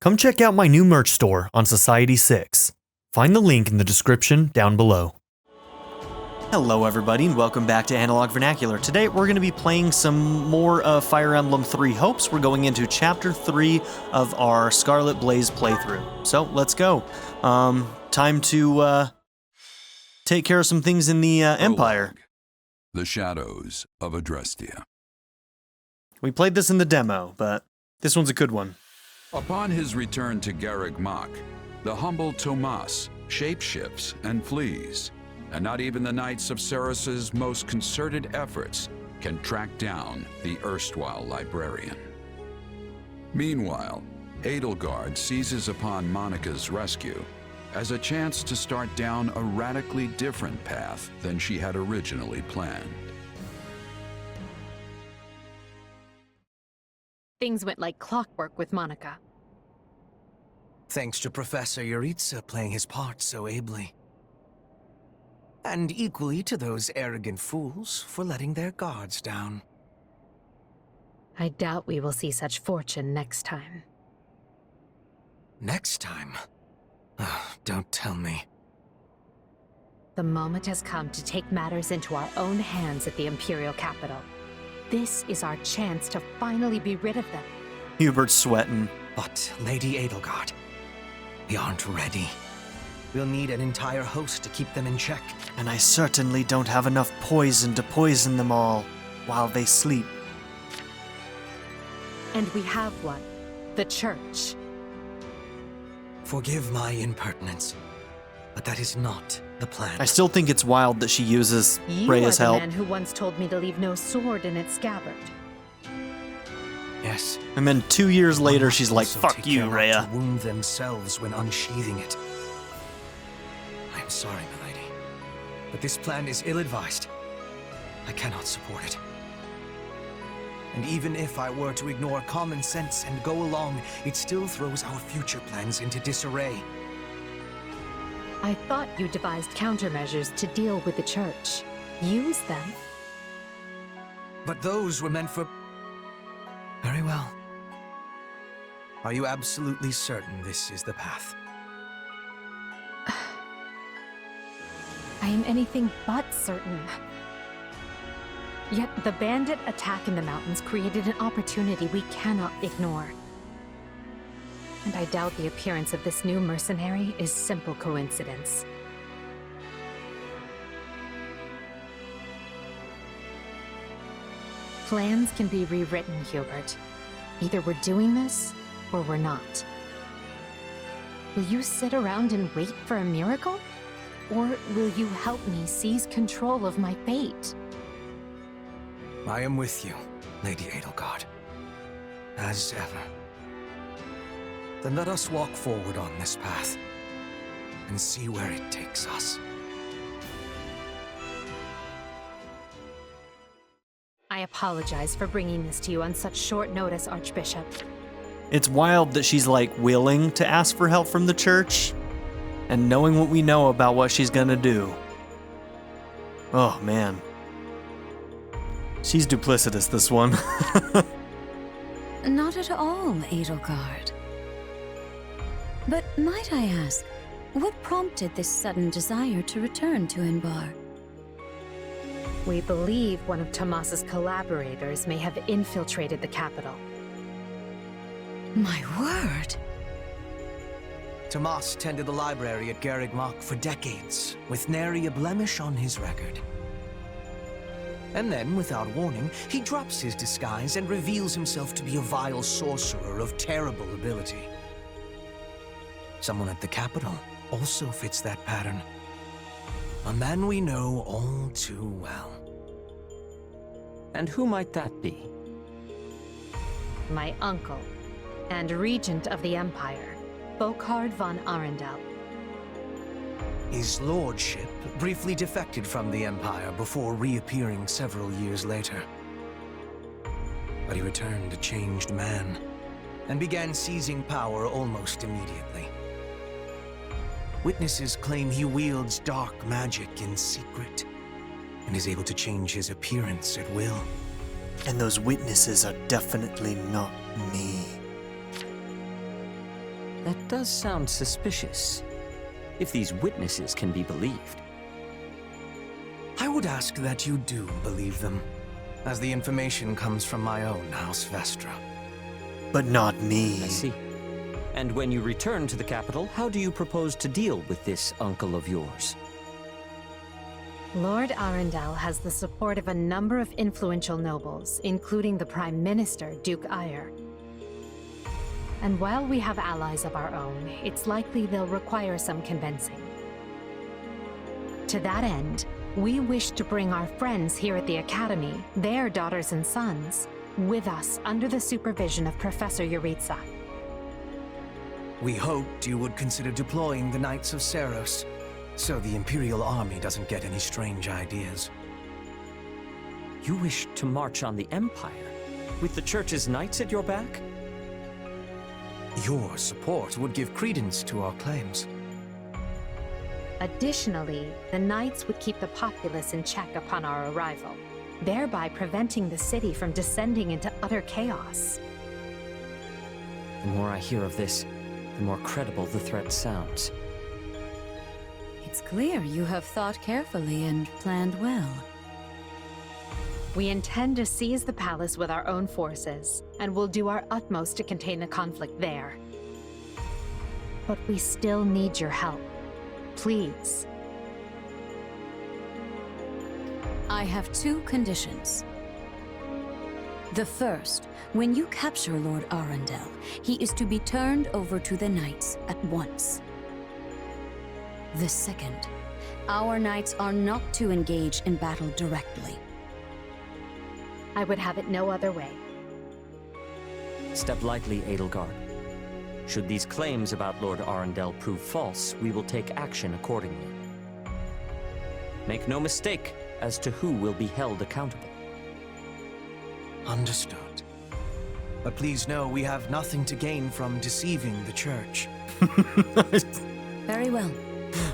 come check out my new merch store on Society 6. Find the link in the description down below. Hello everybody and welcome back to Analog Vernacular. Today we're going to be playing some more of Fire Emblem Three Hopes. We're going into Chapter 3 of our Scarlet Blaze playthrough. So let's go. Time to take care of some things in the Empire. The Shadows of Adrestia. We played this in the demo, but this one's a good one. Upon his return to Garreg Mach, the humble Tomas shapeshifts and flees, and not even the Knights of Ceres's most concerted efforts can track down the erstwhile librarian. Meanwhile, Edelgard seizes upon Monica's rescue as a chance to start down a radically different path than she had originally planned. Things went like clockwork with Monica. Thanks to Professor Yuritsa playing his part so ably. And equally to those arrogant fools for letting their guards down. I doubt we will see such fortune next time. Next time? Oh, don't tell me. The moment has come to take matters into our own hands at the Imperial capital. This is our chance to finally be rid of them. Hubert's sweating. But, Lady Edelgard, we aren't ready. We'll need an entire host to keep them in check. And I certainly don't have enough poison to poison them all while they sleep. And we have one. The Church. Forgive my impertinence, but that is not the plan. I still think it's wild that she uses Rhea's You are the help. man who once told me to leave no sword in its scabbard. Yes. And then 2 years later, she's like, Also fuck take you, care not Rhea. to wound themselves when unsheathing it. I'm sorry, milady, but this plan is ill-advised. I cannot support it. And even if I were to ignore common sense and go along, it still throws our future plans into disarray. I thought you devised countermeasures to deal with the Church. Use them. But those were meant for... Very well. Are you absolutely certain this is the path? I am anything but certain. Yet the bandit attack in the mountains created an opportunity we cannot ignore. And I doubt the appearance of this new mercenary is simple coincidence. Plans can be rewritten, Hubert. Either we're doing this, or we're not. Will you sit around and wait for a miracle? Or will you help me seize control of my fate? I am with you, Lady Edelgard. As ever. Then let us walk forward on this path, and see where it takes us. I apologize for bringing this to you on such short notice, Archbishop. It's wild that she's like willing to ask for help from the Church, and knowing what we know about what she's gonna do. Oh man. She's duplicitous, this one. Not at all, Edelgard. But might I ask, what prompted this sudden desire to return to Inbar? We believe one of Tomas's collaborators may have infiltrated the capital. My word! Tomas tended the library at Garreg Mach for decades, with nary a blemish on his record. And then, without warning, he drops his disguise and reveals himself to be a vile sorcerer of terrible ability. Someone at the capital also fits that pattern. A man we know all too well. And who might that be? My uncle, and regent of the Empire, Bokhard von Arundel. His lordship briefly defected from the Empire before reappearing several years later. But he returned a changed man, and began seizing power almost immediately. Witnesses claim he wields dark magic in secret, and is able to change his appearance at will. And those witnesses are definitely not me. That does sound suspicious, if these witnesses can be believed. I would ask that you do believe them, as the information comes from my own House Vestra. But not me. I see. And when you return to the capital, how do you propose to deal with this uncle of yours? Lord Arundel has the support of a number of influential nobles, including the Prime Minister, Duke Eyre. And while we have allies of our own, it's likely they'll require some convincing. To that end, we wish to bring our friends here at the Academy, their daughters and sons, with us under the supervision of Professor Yuritsa. We hoped you would consider deploying the Knights of Seros, so the Imperial Army doesn't get any strange ideas. You wish to march on the Empire, with the Church's knights at your back? Your support would give credence to our claims. Additionally, the Knights would keep the populace in check upon our arrival, thereby preventing the city from descending into utter chaos. The more I hear of this, the more credible the threat sounds. It's clear you have thought carefully and planned well. We intend to seize the palace with our own forces, and will do our utmost to contain the conflict there. But we still need your help. Please. I have two conditions. The first, when you capture Lord Arundel, he is to be turned over to the Knights at once. The second, our Knights are not to engage in battle directly. I would have it no other way. Step lightly, Edelgard. Should these claims about Lord Arundel prove false, we will take action accordingly. Make no mistake as to who will be held accountable. Understood. But please know we have nothing to gain from deceiving the Church. Very well.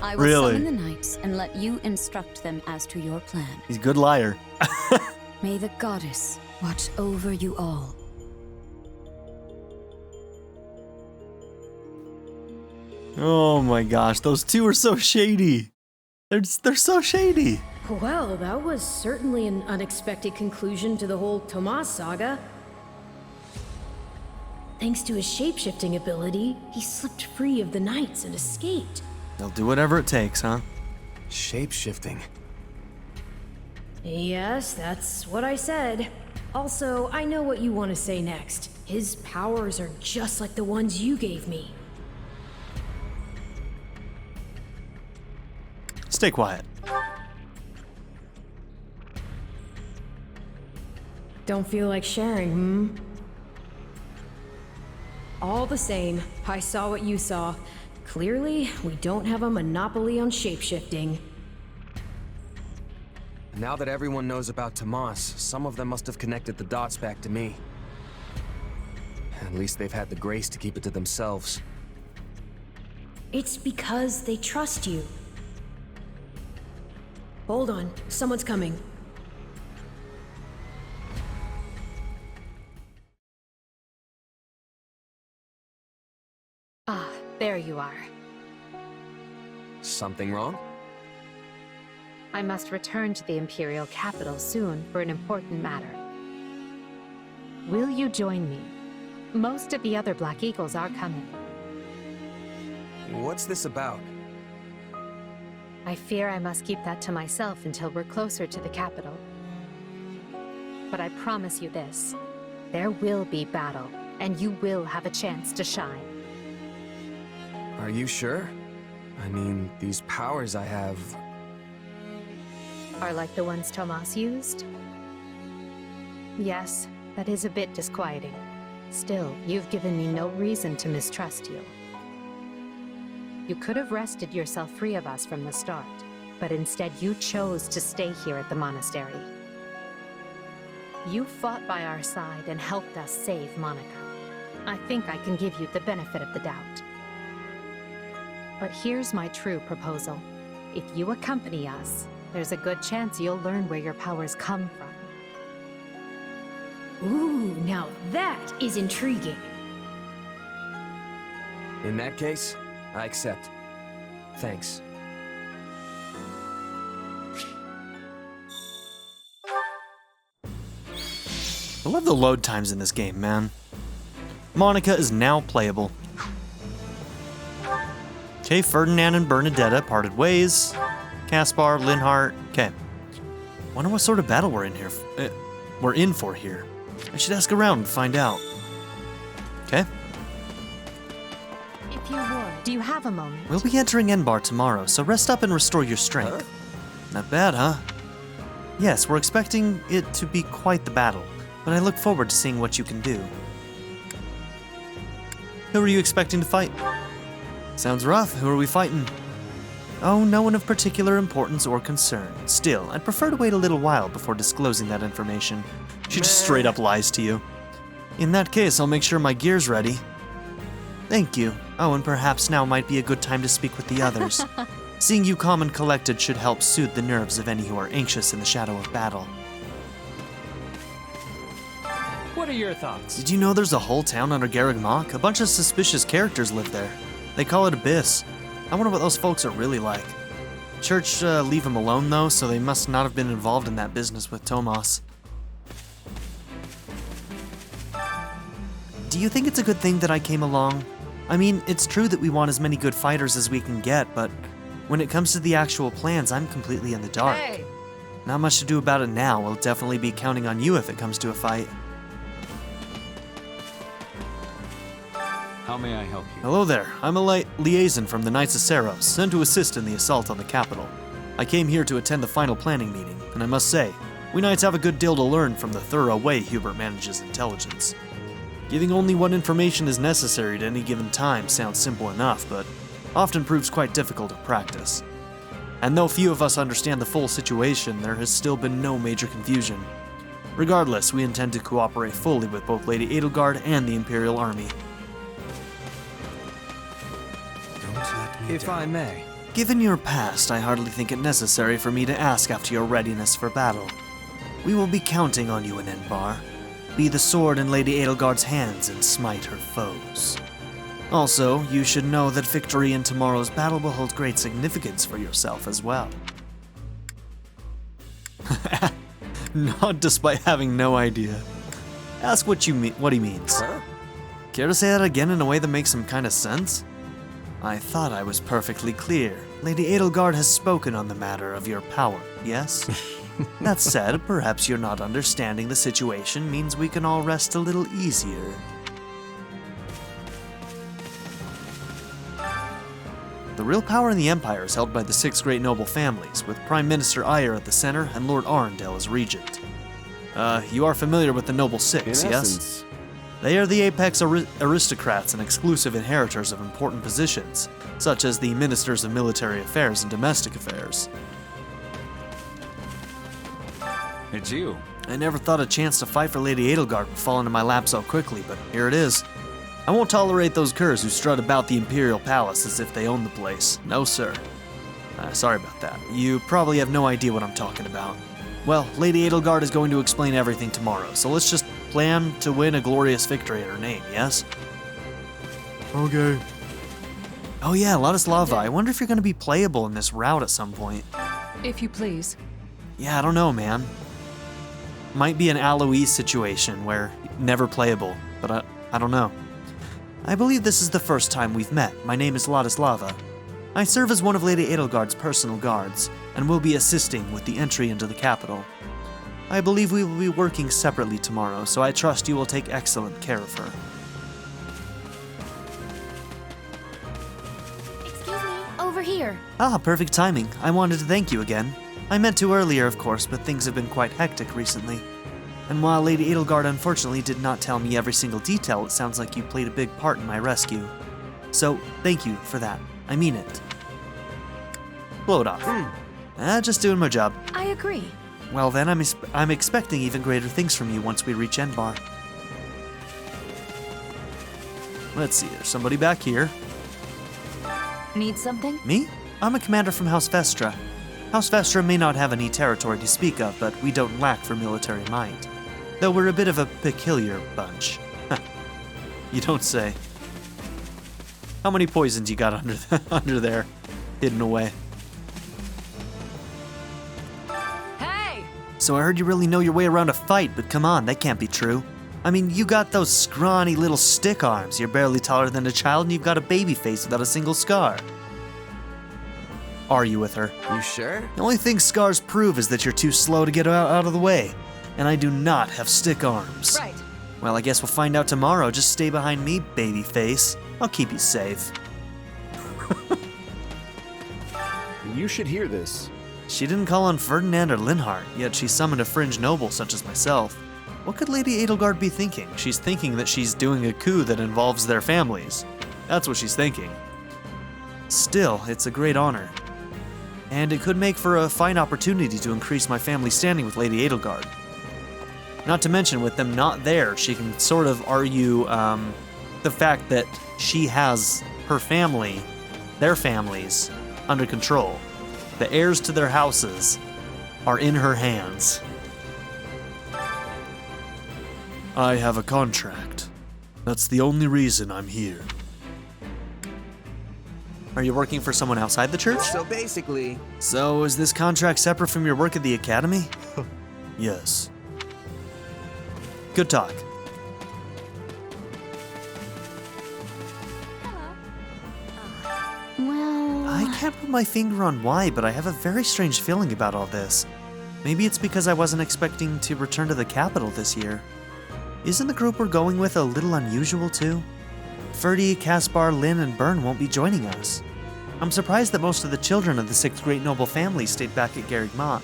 I will Really? summon the Knights and let you instruct them as to your plan. He's a good liar. May the Goddess watch over you all. Oh my gosh, those two are so shady. They're so shady. Well, that was certainly an unexpected conclusion to the whole Tomas saga. Thanks to his shapeshifting ability, he slipped free of the Knights and escaped. They'll do whatever it takes, huh? Shape-shifting. Yes, that's what I said. Also, I know what you want to say next. His powers are just like the ones you gave me. Stay quiet. Don't feel like sharing, hmm? All the same, I saw what you saw. Clearly, we don't have a monopoly on shapeshifting. Now that everyone knows about Tomas, some of them must have connected the dots back to me. At least they've had the grace to keep it to themselves. It's because they trust you. Hold on, someone's coming. Ah, there you are. Something wrong? I must return to the Imperial capital soon for an important matter. Will you join me? Most of the other Black Eagles are coming. What's this about? I fear I must keep that to myself until we're closer to the capital. But I promise you this, there will be battle, and you will have a chance to shine. Are you sure? I mean, these powers I have... Are like the ones Tomas used? Yes, that is a bit disquieting. Still, you've given me no reason to mistrust you. You could have wrested yourself free of us from the start, but instead you chose to stay here at the monastery. You fought by our side and helped us save Monica. I think I can give you the benefit of the doubt. But here's my true proposal. If you accompany us, there's a good chance you'll learn where your powers come from. Ooh, now that is intriguing. In that case, I accept. Thanks. I love the load times in this game, man. Monica is now playable. Okay, Ferdinand and Bernadetta parted ways. Caspar, Linhart. Okay. Wonder what sort of battle we're in for here. I should ask around and find out. Okay. If you would, do you have a moment? We'll be entering Enbar tomorrow, so rest up and restore your strength. Not bad, huh? Yes, we're expecting it to be quite the battle, but I look forward to seeing what you can do. Who are you expecting to fight? Sounds rough. Who are we fighting? Oh, no one of particular importance or concern. Still, I'd prefer to wait a little while before disclosing that information. She just straight up lies to you. In that case, I'll make sure my gear's ready. Thank you. Oh, and perhaps now might be a good time to speak with the others. Seeing you calm and collected should help soothe the nerves of any who are anxious in the shadow of battle. What are your thoughts? Did you know there's a whole town under Garreg Mach? A bunch of suspicious characters live there. They call it Abyss. I wonder what those folks are really like. Church leave them alone though, so they must not have been involved in that business with Tomas. Do you think it's a good thing that I came along? I mean, it's true that we want as many good fighters as we can get, but when it comes to the actual plans, I'm completely in the dark. Hey! Not much to do about it now. We'll definitely be counting on you if it comes to a fight. How may I help you? Hello there. I'm a liaison from the Knights of Seros, sent to assist in the assault on the capital. I came here to attend the final planning meeting, and I must say, we Knights have a good deal to learn from the thorough way Hubert manages intelligence. Giving only what information is necessary at any given time sounds simple enough, but often proves quite difficult in practice. And though few of us understand the full situation, there has still been no major confusion. Regardless, we intend to cooperate fully with both Lady Edelgard and the Imperial Army. If I may. Given your past, I hardly think it necessary for me to ask after your readiness for battle. We will be counting on you in Enbar. Be the sword in Lady Edelgard's hands and smite her foes. Also, you should know that victory in tomorrow's battle will hold great significance for yourself as well. Not despite having no idea. Ask what he means. Care to say that again in a way that makes some kind of sense? I thought I was perfectly clear. Lady Edelgard has spoken on the matter of your power, yes? That said, perhaps your not understanding the situation means we can all rest a little easier. The real power in the Empire is held by the 6 great noble families, with Prime Minister Ayer at the center and Lord Arundel as regent. You are familiar with the Noble Six, yes? They are the apex aristocrats and exclusive inheritors of important positions, such as the Ministers of Military Affairs and Domestic Affairs. It's you. I never thought a chance to fight for Lady Edelgard would fall into my lap so quickly, but here it is. I won't tolerate those curs who strut about the Imperial Palace as if they own the place. No, sir. Sorry about that. You probably have no idea what I'm talking about. Well, Lady Edelgard is going to explain everything tomorrow, so let's just plan to win a glorious victory in her name, yes? Okay. Oh yeah, Ladislava, I wonder if you're going to be playable in this route at some point. If you please. Yeah, I don't know, man. Might be an Aloise situation where never playable, but I don't know. I believe this is the first time we've met. My name is Ladislava. I serve as one of Lady Edelgard's personal guards, and will be assisting with the entry into the capital. I believe we will be working separately tomorrow, so I trust you will take excellent care of her. Excuse me, over here. Ah, perfect timing. I wanted to thank you again. I meant to earlier, of course, but things have been quite hectic recently. And while Lady Edelgard unfortunately did not tell me every single detail, it sounds like you played a big part in my rescue. So, thank you for that. I mean it. Blow it off. Just doing my job. I agree. Well then, I'm expecting even greater things from you once we reach Enbar. Let's see, there's somebody back here. Need something? Me? I'm a commander from House Vestra. House Vestra may not have any territory to speak of, but we don't lack for military might. Though we're a bit of a peculiar bunch. You don't say. How many poisons you got under there, hidden away? Hey! So I heard you really know your way around a fight, but come on, that can't be true. I mean, you got those scrawny little stick arms, you're barely taller than a child, and you've got a baby face without a single scar. Are you with her? You sure? The only thing scars prove is that you're too slow to get out of the way, and I do not have stick arms. Right. Well, I guess we'll find out tomorrow. Just stay behind me, baby face. I'll keep you safe. You should hear this. She didn't call on Ferdinand or Linhart, yet she summoned a fringe noble such as myself. What could Lady Edelgard be thinking? She's thinking that she's doing a coup that involves their families. That's what she's thinking. Still, it's a great honor. And it could make for a fine opportunity to increase my family's standing with Lady Edelgard. Not to mention, with them not there, she can sort of argue the fact that she has her family, their families, under control. The heirs to their houses are in her hands. I have a contract. That's the only reason I'm here. Are you working for someone outside the church? So basically... So is this contract separate from your work at the academy? Yes. Good talk. Well, I can't put my finger on why, but I have a very strange feeling about all this. Maybe it's because I wasn't expecting to return to the capital this year. Isn't the group we're going with a little unusual too? Ferdy, Caspar, Lynn, and Byrne won't be joining us. I'm surprised that most of the children of the 6th great noble family stayed back at Garreg Mach.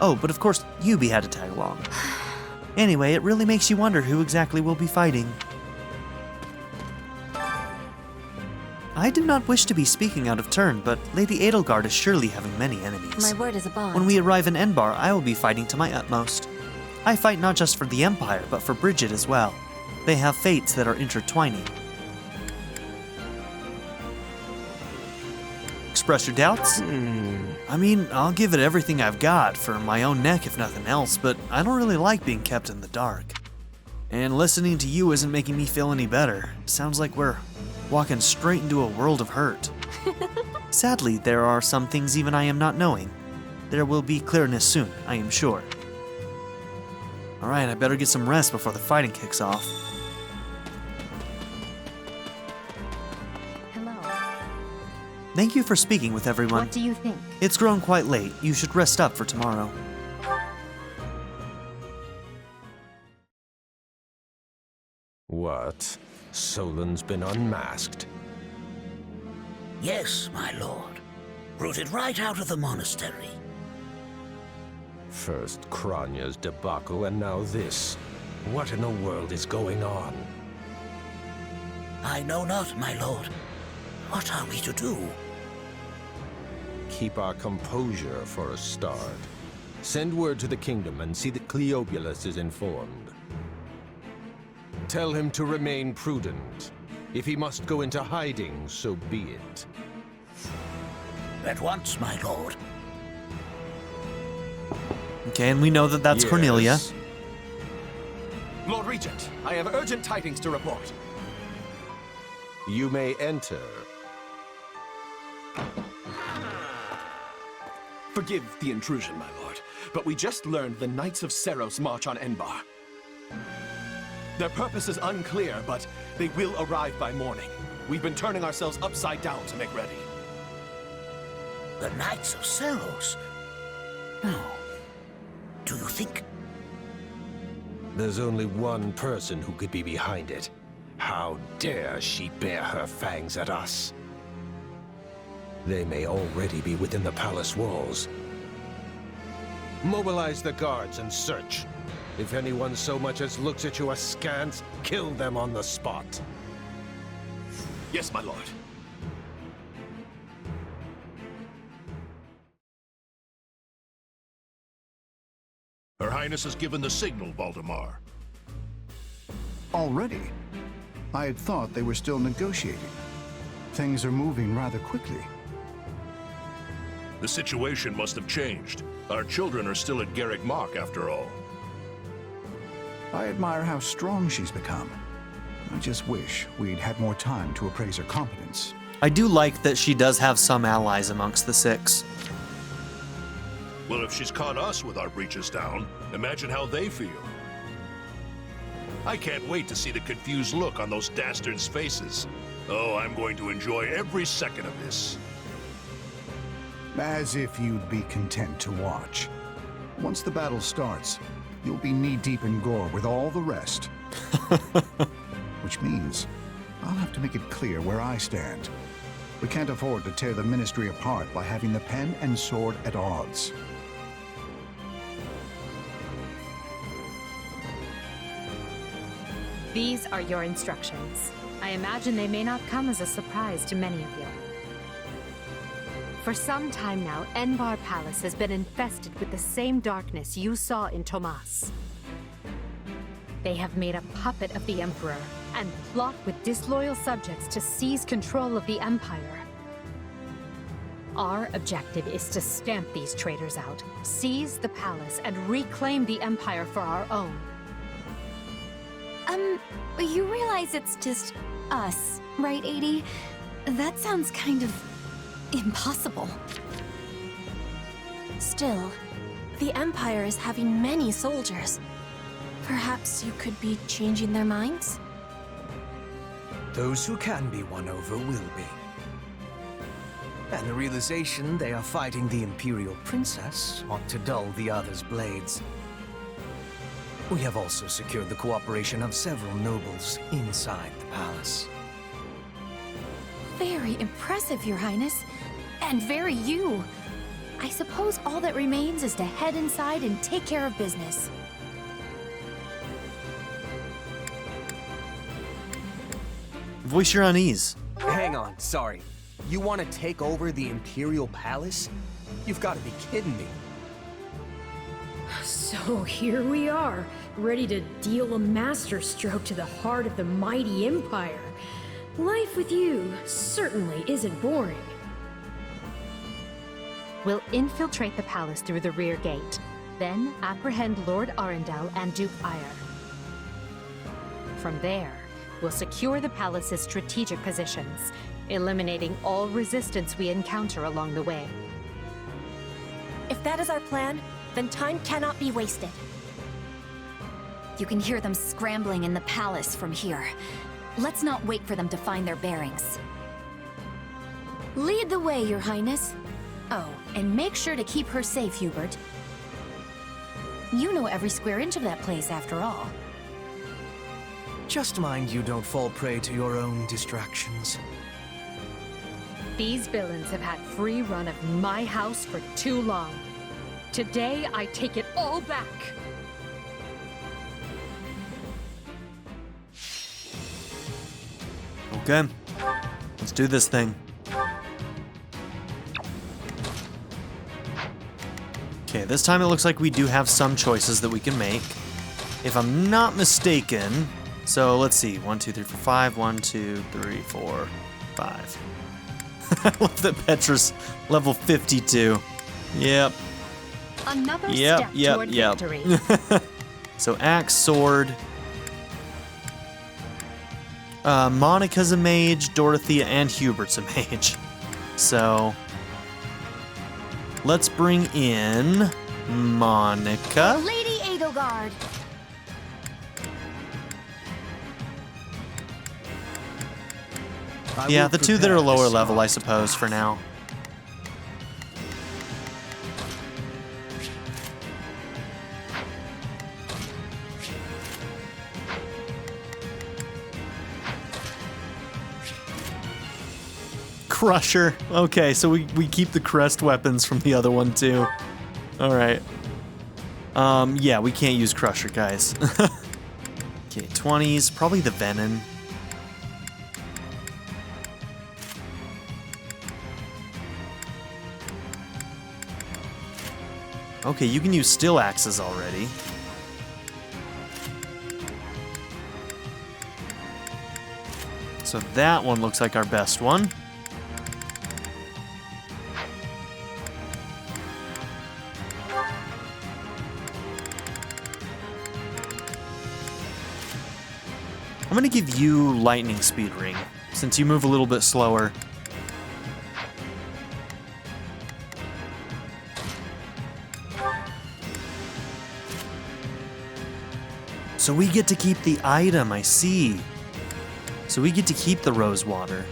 Oh, but of course, Yubi had to tag along. Anyway, it really makes you wonder who exactly will be fighting. I do not wish to be speaking out of turn, but Lady Edelgard is surely having many enemies. My word is a bond. When we arrive in Enbar, I will be fighting to my utmost. I fight not just for the Empire, but for Bridget as well. They have fates that are intertwining. Express your doubts? I mean, I'll give it everything I've got for my own neck if nothing else, but I don't really like being kept in the dark. And listening to you isn't making me feel any better. Sounds like we're walking straight into a world of hurt. Sadly, there are some things even I am not knowing. There will be clearness soon, I am sure. Alright, I better get some rest before the fighting kicks off. hello. Thank you for speaking with everyone. What do you think? It's grown quite late. You should rest up for tomorrow. What? Solon's been unmasked? Yes, my lord. Rooted right out of the monastery. First Kranya's debacle and now this. What in the world is going on? I know not, my lord. What are we to do? Keep our composure for a start. Send word to the kingdom and see that Cleobulus is informed. Tell him to remain prudent. If he must go into hiding, so be it. At once, my lord. Okay, and we know that that's Yes. Cornelia. Lord Regent, I have urgent tidings to report. You may enter. Forgive the intrusion, my lord, but we just learned the Knights of Seros march on Enbar. Their purpose is unclear, but they will arrive by morning. We've been turning ourselves upside down to make ready. The Knights of Seros? No. Do you think? There's only one person who could be behind it. How dare she bare her fangs at us? They may already be within the palace walls. Mobilize the guards and search. If anyone so much as looks at you askance, kill them on the spot. Yes, my lord. Her Highness has given the signal, Valdemar. Already? I had thought they were still negotiating. Things are moving rather quickly. The situation must have changed. Our children are still at Garreg Mach, after all. I admire how strong she's become. I just wish we'd had more time to appraise her competence. I do like that she does have some allies amongst the six. Well, if she's caught us with our breeches down, imagine how they feel. I can't wait to see the confused look on those dastards' faces. Oh, I'm going to enjoy every second of this. As if you'd be content to watch. Once the battle starts, you'll be knee-deep in gore with all the rest. Which means I'll have to make it clear where I stand. We can't afford to tear the Ministry apart by having the pen and sword at odds. These are your instructions. I imagine they may not come as a surprise to many of you. For some time now, Enbar Palace has been infested with the same darkness you saw in Tomas. They have made a puppet of the Emperor and plot with disloyal subjects to seize control of the Empire. Our objective is to stamp these traitors out, seize the palace, and reclaim the Empire for our own. You realize it's just us, right, 80? That sounds kind of impossible. Still, the Empire is having many soldiers. Perhaps you could be changing their minds? Those who can be won over will be. And the realization they are fighting the Imperial Princess ought to dull the others' blades. We have also secured the cooperation of several nobles inside the palace. Very impressive, Your Highness. And very you. I suppose all that remains is to head inside and take care of business. Voice your unease. Hang on, sorry. You want to take over the Imperial Palace? You've got to be kidding me. So here we are, ready to deal a masterstroke to the heart of the mighty Empire. Life with you certainly isn't boring. We'll infiltrate the palace through the rear gate, then apprehend Lord Arundel and Duke Ire. From there, we'll secure the palace's strategic positions, eliminating all resistance we encounter along the way. If that is our plan, then time cannot be wasted. You can hear them scrambling in the palace from here. Let's not wait for them to find their bearings. Lead the way, Your Highness. Oh, and make sure to keep her safe, Hubert. You know every square inch of that place, after all. Just mind you don't fall prey to your own distractions. These villains have had free run of my house for too long. Today, I take it all back. Okay, let's do this thing. Okay, this time it looks like we do have some choices that we can make. If I'm not mistaken, so let's see, 1, 2, 3, 4, 5, 1, 2, 3, 4, 5. I love that Petra's level 52. Yep. Another step toward victory. So axe, sword. Monica's a mage, Dorothea and Hubert's a mage. So let's bring in Monica. Lady Edelgard. Yeah, the two that are lower level, I suppose, for now. Crusher. Okay, so we keep the crest weapons from the other one too. Alright. Yeah, we can't use Crusher, guys. Okay, 20s, probably the Venom. Okay, you can use steel axes already. So that one looks like our best one. I'm gonna give you lightning speed ring, since you move a little bit slower. So we get to keep the item, I see. So we get to keep the rose water.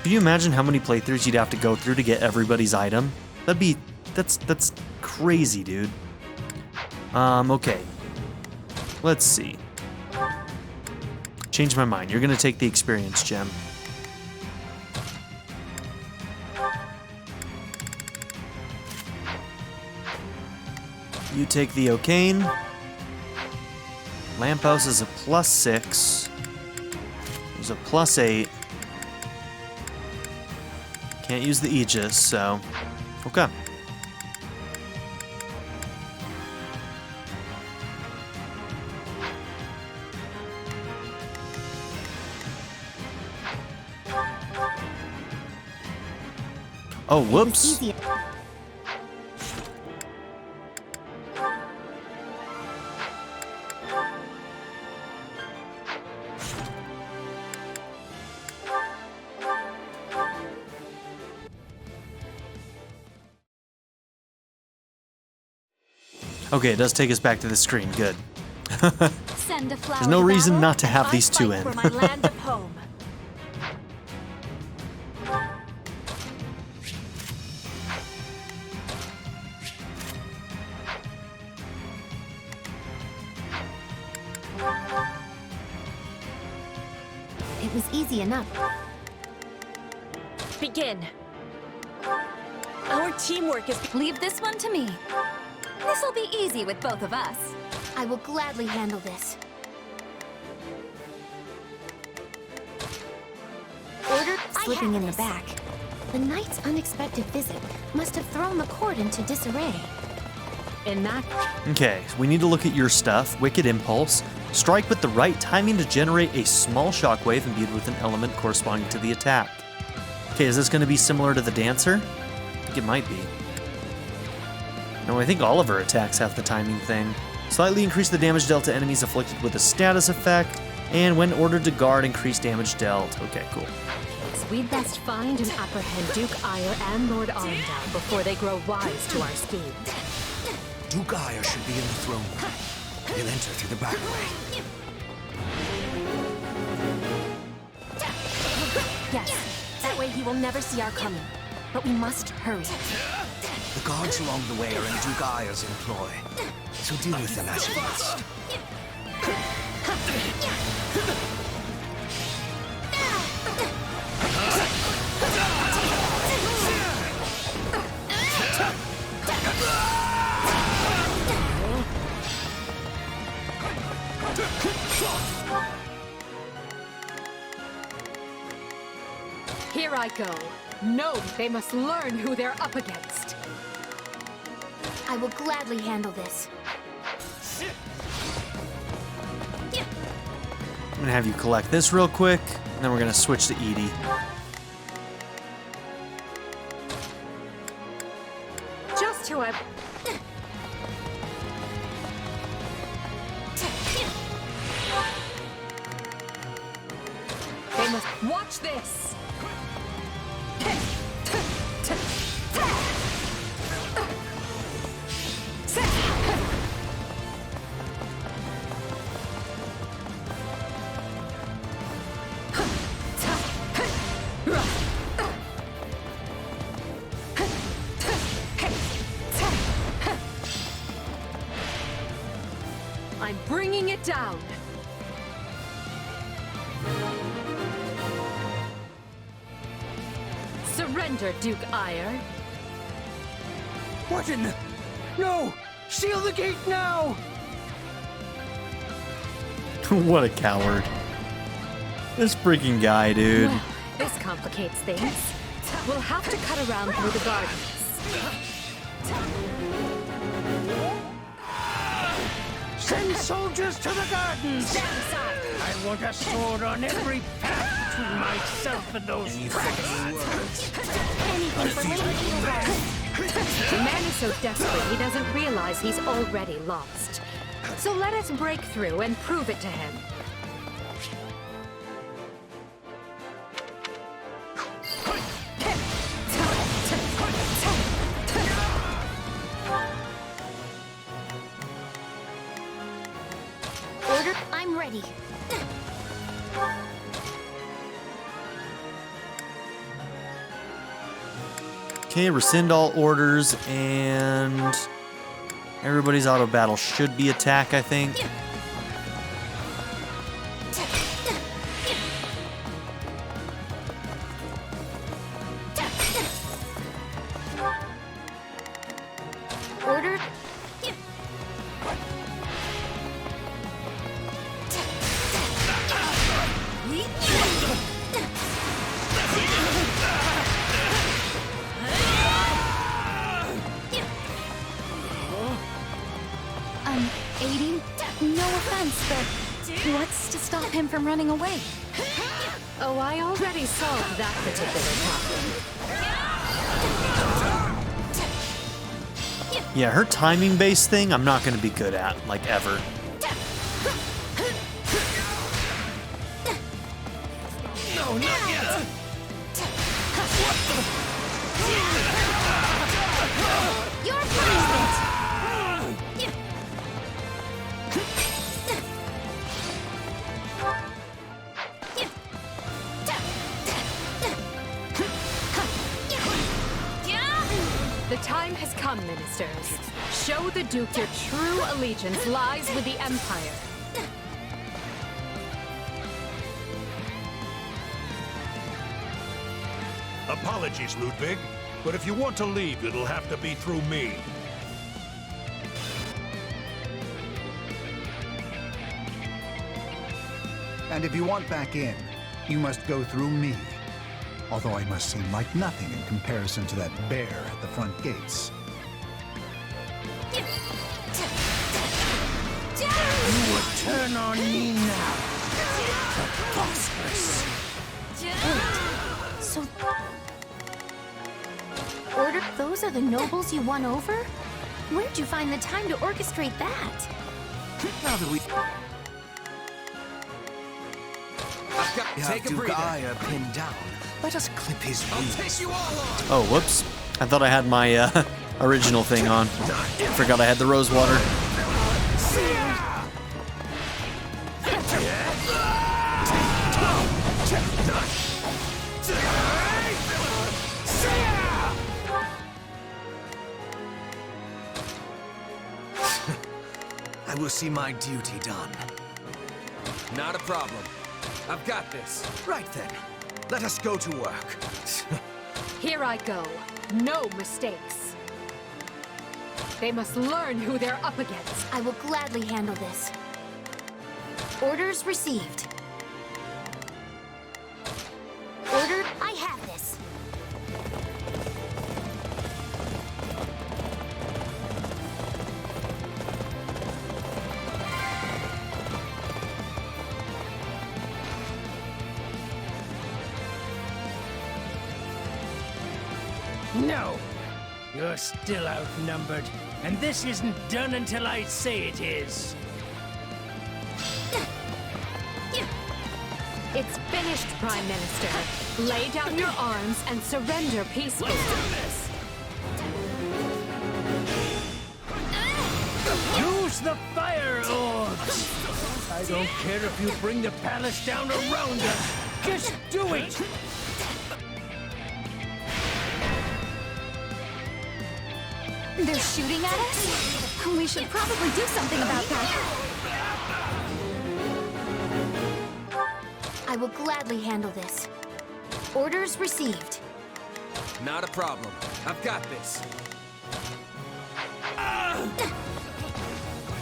Can you imagine how many playthroughs you'd have to go through to get everybody's item? That's crazy, dude. Okay. Let's see. Change my mind. You're gonna take the experience gem. You take the O'Kane. Lamphouse is a +6. There's a +8. Can't use the Aegis, so... Okay. Oh, whoops. Okay, it does take us back to the screen. Good. Send a flower There's no to reason battle, not to and have I these two fight in. for my land of home. It was easy enough. Begin. Our teamwork is... Leave this one to me. This'll be easy with both of us. I will gladly handle this. Ordered slipping in the back. The knight's unexpected visit must have thrown the court into disarray. In that... Okay, we need to look at your stuff. Wicked Impulse. Strike with the right timing to generate a small shockwave imbued with an element corresponding to the attack. Okay, is this going to be similar to the Dancer? I think it might be. No, I think all of her attacks have the timing thing. Slightly increase the damage dealt to enemies afflicted with a status effect, and when ordered to guard, increase damage dealt. Okay, cool. We'd best find and apprehend Duke Ire and Lord Arundel before they grow wise to our scheme. Duke Ire should be in the throne room. He'll enter through the back way. Yes, that way he will never see our coming. But we must hurry. The guards along the way are in Duke Ire's employ, so deal with them as you must. Here I go. No, they must learn who they're up against. I will gladly handle this. I'm gonna have you collect this real quick, and then we're gonna switch to Edie. Just who I... They must watch this! I'm bringing it down. Surrender, Duke Ire. What in the... No! Seal the gate now! What a coward. This freaking guy, dude. Well, this complicates things. We'll have to cut around through the gardens. Send soldiers to the gardens! Stand aside! I want a sword on every path between myself and those frightful words. Anything for Lady Edelgard. The man is so desperate he doesn't realize he's already lost. So let us break through and prove it to him. ready. Okay, rescind all orders, and everybody's auto battle should be attack, I think. Order. Aiding? No offense, but what's to stop him from running away? Oh, I already solved that particular problem. Yeah, her timing-based thing, I'm not going to be good at, like, ever. No, not yet! Your punishment! The time has come, ministers. Show the Duke your true allegiance lies with the Empire. Apologies, Ludwig, but if you want to leave, it'll have to be through me. And if you want back in, you must go through me. Although I must seem like nothing in comparison to that bear at the front gates. You will turn on me now. Preposterous. So... Order? Those are the nobles you won over? Where'd you find the time to orchestrate that? Now that we Take a Duke breather. Aya pinned down, let us clip his wings. Oh, whoops. I thought I had my original thing on. Forgot I had the rose water. I will see my duty done. Not a problem. I've got this. Right then, let us go to work. Here I go. No mistakes. They must learn who they're up against. I will gladly handle this. Orders received. Order, I have this. No! You're still outnumbered, and this isn't done until I say it is. It's finished, Prime Minister. Lay down your arms and surrender peacefully. Use the fire orbs! I don't care if you bring the palace down around us. Just do it! They're shooting at us? We should probably do something about that. I will gladly handle this. Orders received. Not a problem. I've got this.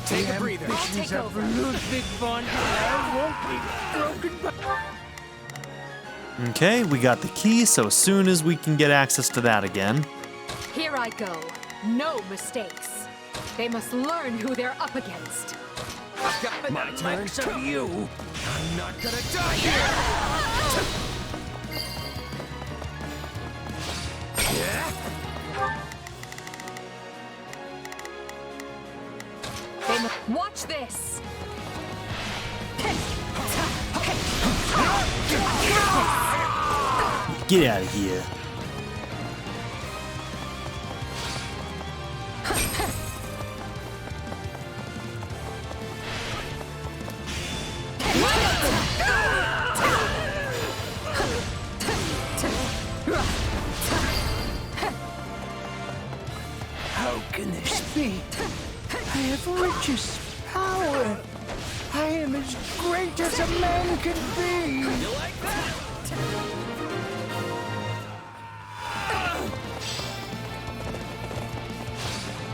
Take a breather. I'll take over. Ludwig von Erl won't be broken by... Okay, we got the key, so as soon as we can get access to that again. Here I go. No mistakes. They must learn who they're up against. I've got my likes of you. I'm not gonna die here. They must watch this. Get out of here. can this be? I have riches, power. I am as great as a man can be. You like that?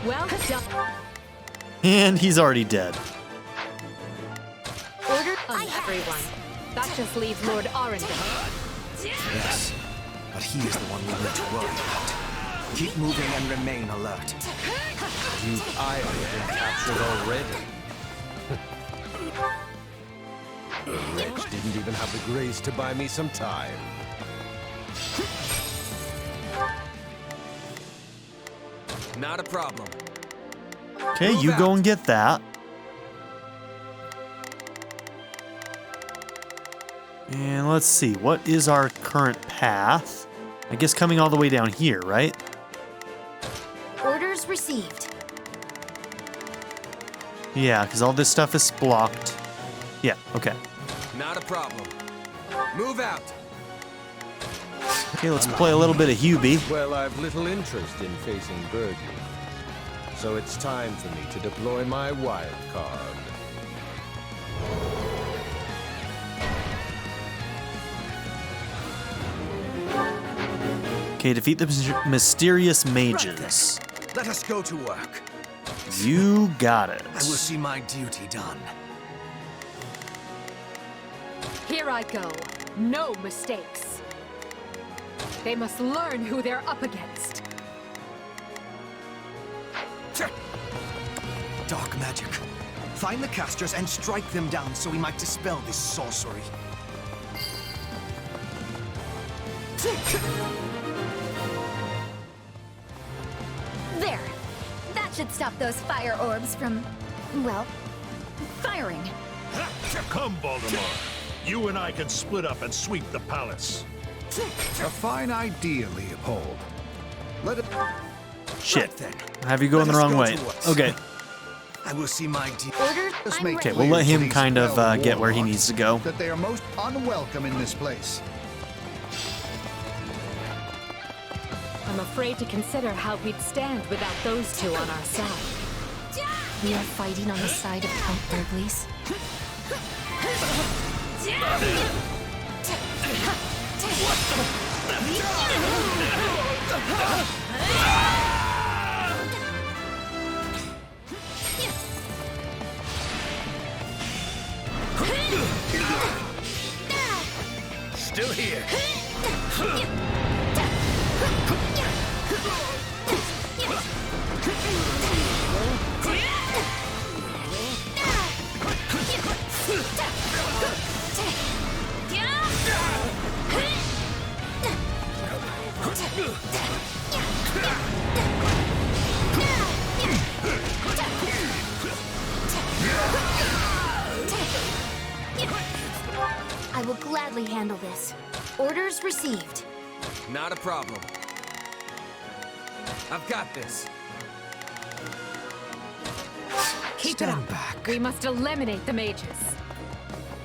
Well done. And he's already dead. Order on everyone. That just leaves Lord Arundel. Yes, but he is the one we need to worry about. Keep moving and remain alert. Duke Io been captured already. The wretch didn't even have the grace to buy me some time. Not a problem. Okay, you go and get that. And let's see, what is our current path? I guess coming all the way down here, right? Orders received. Yeah, because all this stuff is blocked. Yeah, okay. Not a problem. Move out. Okay, let's play a little bit of Hubie. Well, I've little interest in facing Burgundy. So it's time for me to deploy my wild card. Okay, defeat the mysterious mages. Let us go to work. You got it. I will see my duty done. Here I go. No mistakes. They must learn who they're up against. Dark magic. Find the casters and strike them down so we might dispel this sorcery. There. That should stop those fire orbs from, well, firing. Come, Voldemort. You and I can split up and sweep the palace. A fine idea, Leopold. Let it... Shit. Right then. I have you going the Let us wrong go way. to work. Okay. I will see my duty. Orders, Just I'm make ready. Okay, we'll let him these kind of fell get where he warlocks needs to go. That they are most unwelcome in this place. I'm afraid to consider how we'd stand without those two on our side. We are fighting on the side of Count Burgley's. Still here. I will gladly handle this. Orders received. Not a problem. I've got this. Keep Stand it up. back. We must eliminate the mages.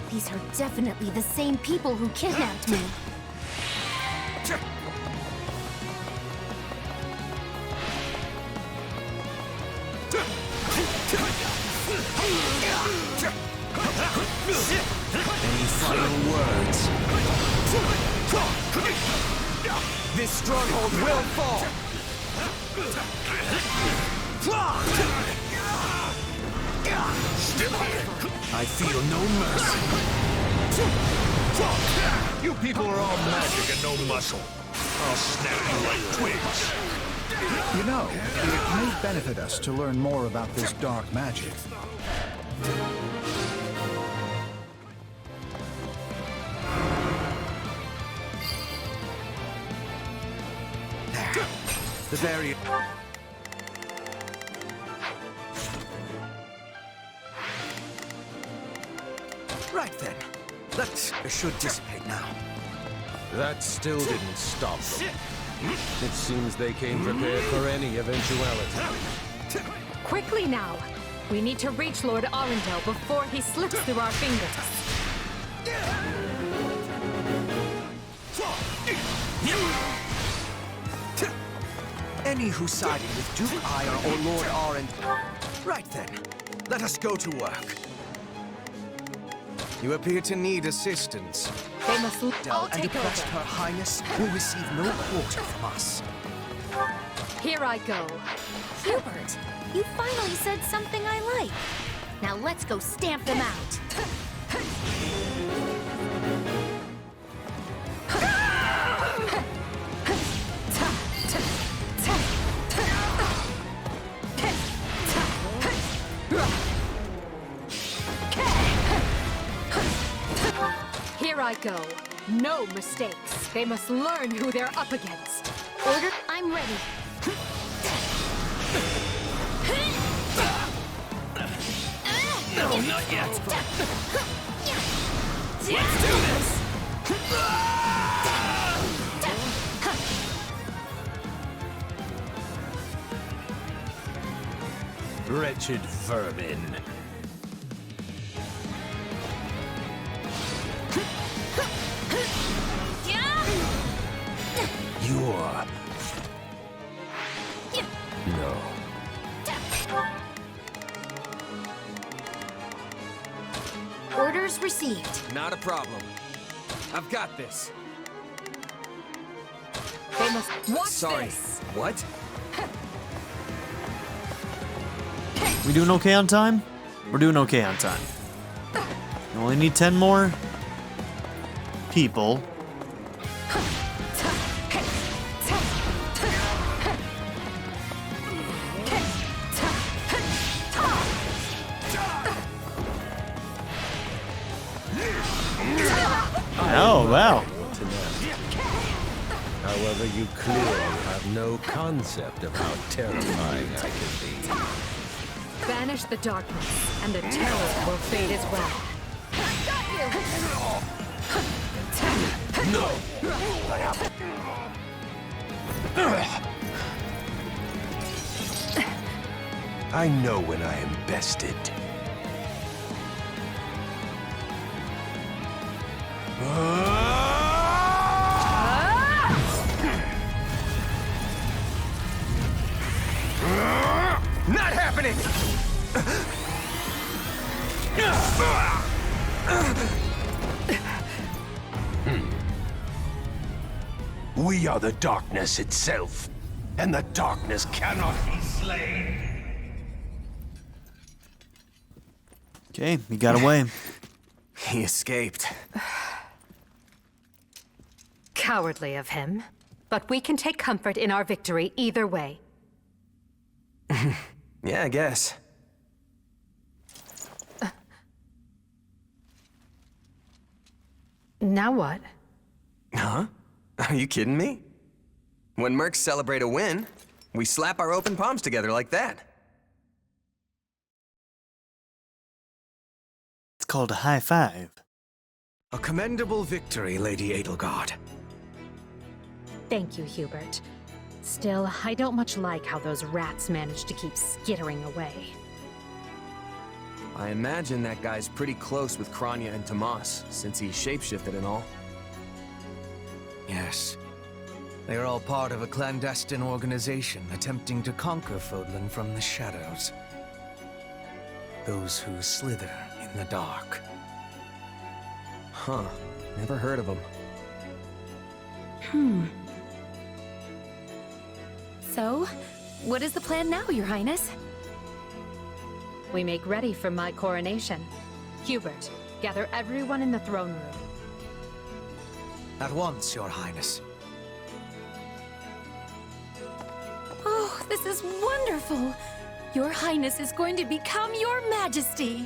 These are definitely the same people who kidnapped me. Any final words? This stronghold will fall! Still here. I feel no mercy. You people are all magic and no muscle. I'll snap you like twigs. You know, it may benefit us to learn more about this dark magic. There. The barrier. Right then. That should dissipate now. That still didn't stop them. It seems they came prepared for any eventuality. Quickly now. We need to reach Lord Arundel before he slips through our fingers. any who sided with Duke Ire or Lord Arend. Right then, let us go to work. You appear to need assistance. They must Del all and take oppressed over. Her Highness will receive no quarter from us. Here I go. Hubert, you finally said something I like. Now let's go stamp them out. Here I go. No mistakes. They must learn who they're up against. Order, I'm ready. No, not yet. Let's do this. Wretched vermin. You're... No. Orders received. Not a problem. I've got this. They must watch Sorry. this. What? We doing okay on time? We're doing okay on time. We only need 10 more people. Oh, wow. However, you clearly have no concept of how terrifying I can be. Banish the darkness, and the terror will fade as well. No! I know when I am bested. Not happening! We are the darkness itself, and the darkness cannot be slain. Okay, he got away. He escaped. Cowardly of him. But we can take comfort in our victory either way. Yeah, I guess. Now what? Huh? Are you kidding me? When mercs celebrate a win, we slap our open palms together like that. It's called a high five. A commendable victory, Lady Edelgard. Thank you, Hubert. Still, I don't much like how those rats managed to keep skittering away. I imagine that guy's pretty close with Kranya and Tomas, since he shapeshifted and all. Yes. They are all part of a clandestine organization attempting to conquer Fodlan from the shadows. Those who slither in the dark. Huh. Never heard of them. So, what is the plan now, Your Highness? We make ready for my coronation. Hubert, gather everyone in the throne room. At once, Your Highness. Oh, this is wonderful! Your Highness is going to become Your Majesty!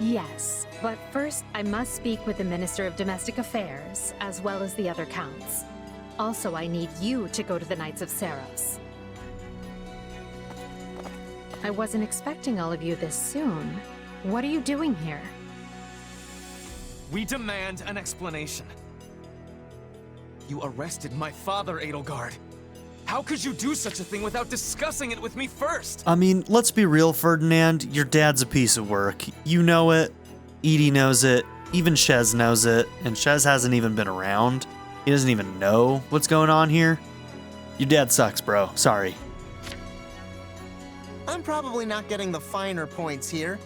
Yes, but first I must speak with the Minister of Domestic Affairs, as well as the other counts. Also, I need you to go to the Knights of Seiros. I wasn't expecting all of you this soon. What are you doing here? We demand an explanation. You arrested my father, Edelgard. How could you do such a thing without discussing it with me first? I mean, let's be real, Ferdinand. Your dad's a piece of work. You know it. Edie knows it. Even Shez knows it. And Shez hasn't even been around. He doesn't even know what's going on here. Your dad sucks, bro. Sorry. I'm probably not getting the finer points here.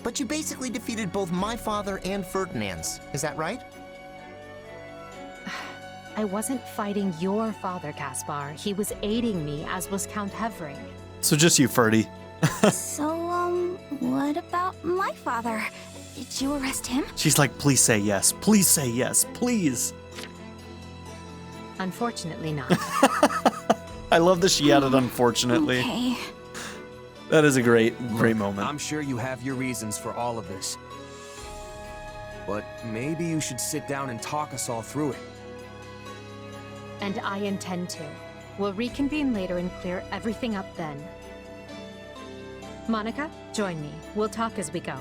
But you basically defeated both my father and Ferdinand's. Is that right? I wasn't fighting your father, Caspar. He was aiding me, as was Count Hevering. So just you, Ferdy. So, what about my father? Did you arrest him? She's like, please say yes. Please say yes. Please. Unfortunately not. I love that she added unfortunately. Okay. That is a great moment. I'm sure you have your reasons for all of this. But maybe you should sit down and talk us all through it. And I intend to. We'll reconvene later and clear everything up then. Monica, join me. We'll talk as we go.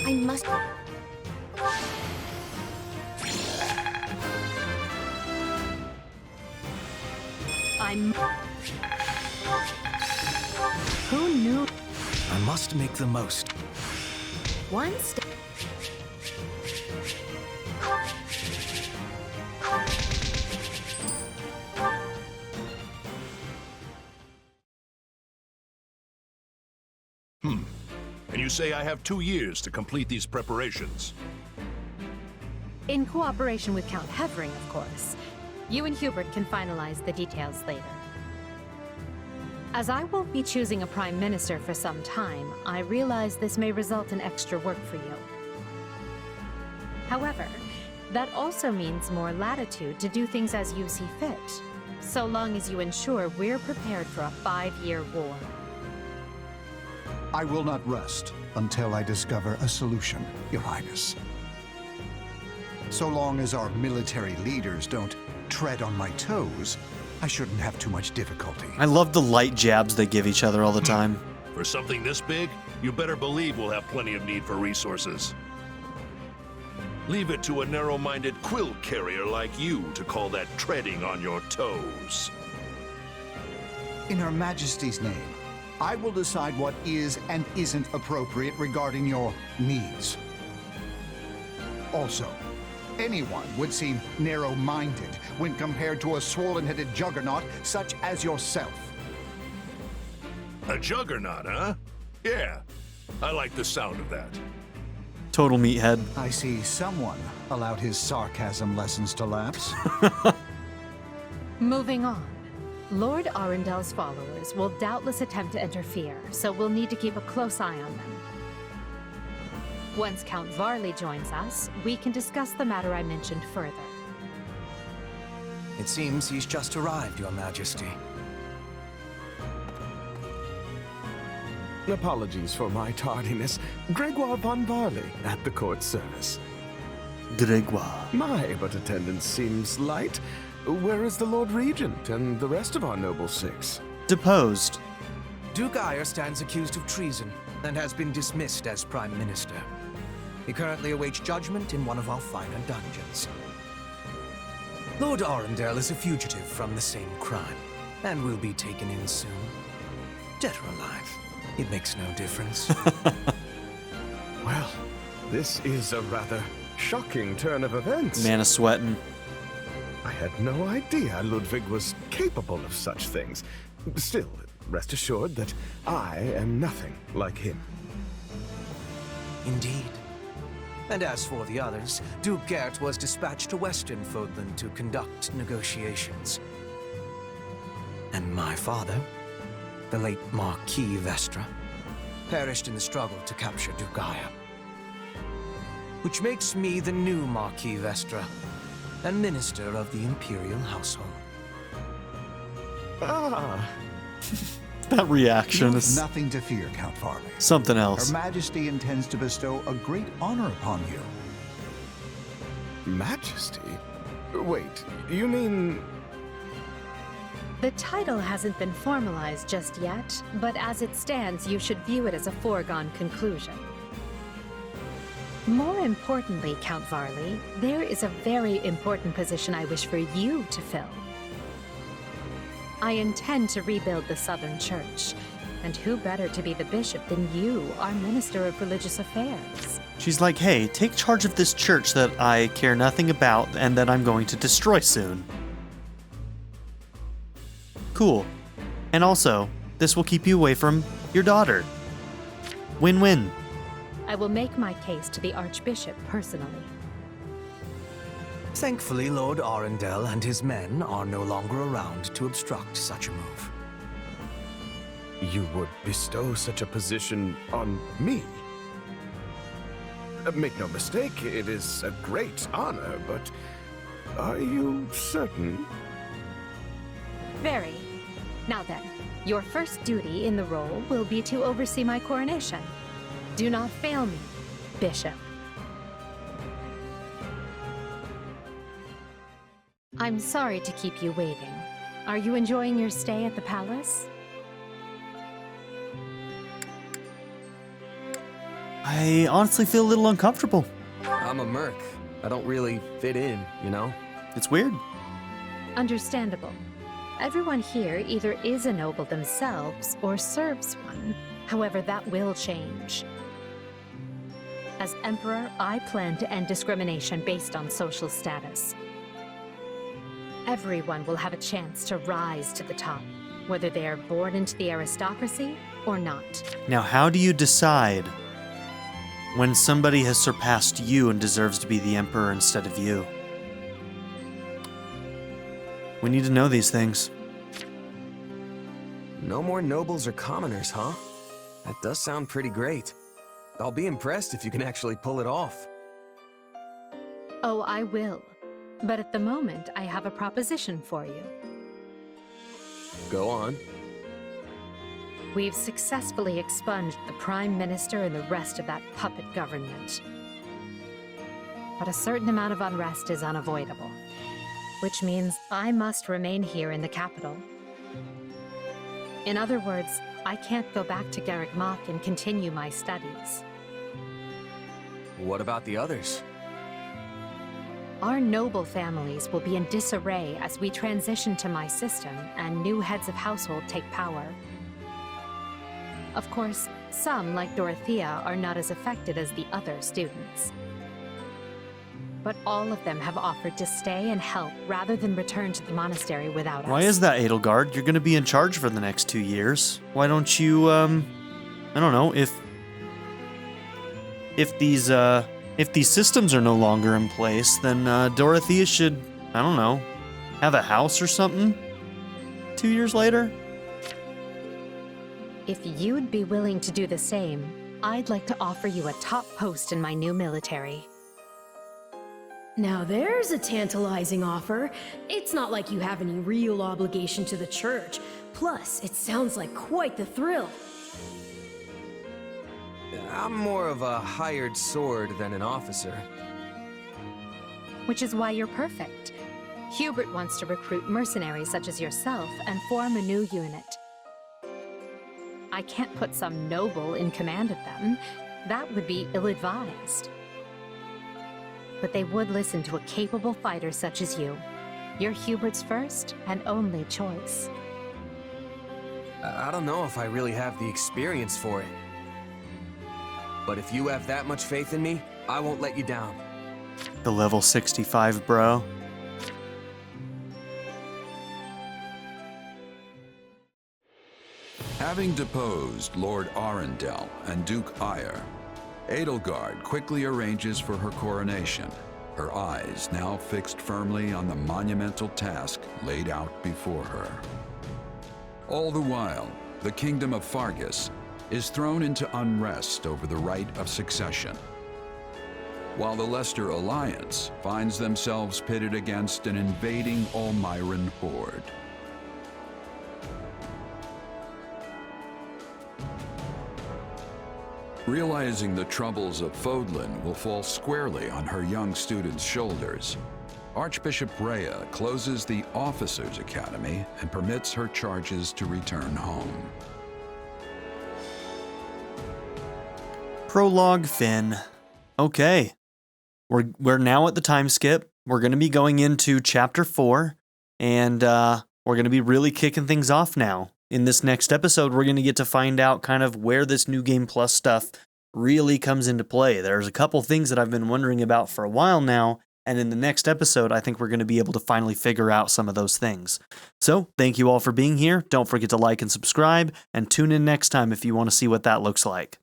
I must... Who knew? I must make the most. One step. And you say I have 2 years to complete these preparations. In cooperation with Count Hevering, of course. You and Hubert can finalize the details later. As I won't be choosing a prime minister for some time, I realize this may result in extra work for you. However, that also means more latitude to do things as you see fit, so long as you ensure we're prepared for a 5-year war. I will not rest until I discover a solution, Your Highness. So long as our military leaders don't tread on my toes, I shouldn't have too much difficulty. I love the light jabs they give each other all the time. For something this big, you better believe we'll have plenty of need for resources. Leave it to a narrow-minded quill carrier like you to call that treading on your toes. In Her Majesty's name, I will decide what is and isn't appropriate regarding your needs. Also, anyone would seem narrow-minded when compared to a swollen-headed juggernaut such as yourself. A juggernaut, huh? Yeah, I like the sound of that. Total meathead. I see someone allowed his sarcasm lessons to lapse. Moving on. Lord Arendel's followers will doubtless attempt to interfere, so we'll need to keep a close eye on them. Once Count Varley joins us, we can discuss the matter I mentioned further. It seems he's just arrived, Your Majesty. Apologies for my tardiness. Gregoire von Varley at the court service. Gregoire. My, but attendance seems light. Where is the Lord Regent and the rest of our noble six? Deposed. Duke Eyre stands accused of treason and has been dismissed as Prime Minister. He currently awaits judgment in one of our finer dungeons. Lord Arundel is a fugitive from the same crime, and will be taken in soon. Dead or alive, it makes no difference. Well, this is a rather shocking turn of events. Man is sweating. I had no idea Ludwig was capable of such things. Still, rest assured that I am nothing like him. Indeed. And as for the others, Duke Gert was dispatched to Western Fodland to conduct negotiations. And my father, the late Marquis Vestra, perished in the struggle to capture Duke Eyre. Which makes me the new Marquis Vestra, and Minister of the Imperial Household. Ah. That reaction You have is nothing to fear, Count Varley. something else. Her Majesty intends to bestow a great honor upon you. Majesty? Wait, you mean... The title hasn't been formalized just yet, but as it stands, you should view it as a foregone conclusion. More importantly, Count Varley, there is a very important position I wish for you to fill. I intend to rebuild the Southern Church. And who better to be the bishop than you, our Minister of Religious Affairs? She's like, hey, take charge of this church that I care nothing about and that I'm going to destroy soon. Cool. And also, this will keep you away from your daughter. Win-win. I will make my case to the Archbishop personally. Thankfully, Lord Arundel and his men are no longer around to obstruct such a move. You would bestow such a position on me? Make no mistake, it is a great honor, but are you certain? Very. Now then, your first duty in the role will be to oversee my coronation. Do not fail me, Bishop. I'm sorry to keep you waiting. Are you enjoying your stay at the palace? I honestly feel a little uncomfortable. I'm a merc. I don't really fit in, you know? It's weird. Understandable. Everyone here either is a noble themselves or serves one. However, that will change. As Emperor, I plan to end discrimination based on social status. Everyone will have a chance to rise to the top, whether they are born into the aristocracy or not. Now, how do you decide when somebody has surpassed you and deserves to be the emperor instead of you? We need to know these things. No more nobles or commoners, huh? That does sound pretty great. I'll be impressed if you can actually pull it off. Oh, I will. But at the moment, I have a proposition for you. Go on. We've successfully expunged the Prime Minister and the rest of that puppet government. But a certain amount of unrest is unavoidable, which means I must remain here in the capital. In other words, I can't go back to Garreg Mach and continue my studies. What about the others? Our noble families will be in disarray as we transition to my system and new heads of household take power. Of course, some, like Dorothea, are not as affected as the other students. But all of them have offered to stay and help rather than return to the monastery without us. Why is that, Edelgard? You're going to be in charge for the next 2 years. Why don't you, I don't know, if these systems are no longer in place, then Dorothea should, I don't know, have a house or something 2 years later? If you'd be willing to do the same, I'd like to offer you a top post in my new military. Now there's a tantalizing offer. It's not like you have any real obligation to the church. Plus, it sounds like quite the thrill. I'm more of a hired sword than an officer. Which is why you're perfect. Hubert wants to recruit mercenaries such as yourself and form a new unit. I can't put some noble in command of them. That would be ill-advised. But they would listen to a capable fighter such as you. You're Hubert's first and only choice. I don't know if I really have the experience for it. But if you have that much faith in me, I won't let you down. The level 65, bro. Having deposed Lord Arundel and Duke Eyre, Edelgard quickly arranges for her coronation, her eyes now fixed firmly on the monumental task laid out before her. All the while, the kingdom of Fargus is thrown into unrest over the right of succession, while the Leicester Alliance finds themselves pitted against an invading Almiran horde. Realizing the troubles of Fodlan will fall squarely on her young students' shoulders, Archbishop Rhea closes the Officers' Academy and permits her charges to return home. Prologue Finn. Okay. We're now at the time skip. We're going to be going into chapter 4, and we're going to be really kicking things off now. In this next episode, we're going to get to find out kind of where this New Game Plus stuff really comes into play. There's a couple things that I've been wondering about for a while now, and in the next episode, I think we're going to be able to finally figure out some of those things. So, thank you all for being here. Don't forget to like and subscribe, and tune in next time if you want to see what that looks like.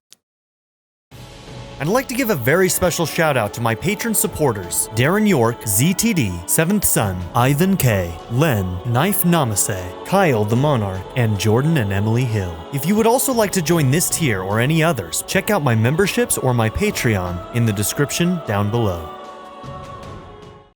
I'd like to give a very special shout out to my patron supporters, Darren York, ZTD, Seventh Son, Ivan K, Len, Knife Namaste, Kyle the Monarch, and Jordan and Emily Hill. If you would also like to join this tier or any others, check out my memberships or my Patreon in the description down below.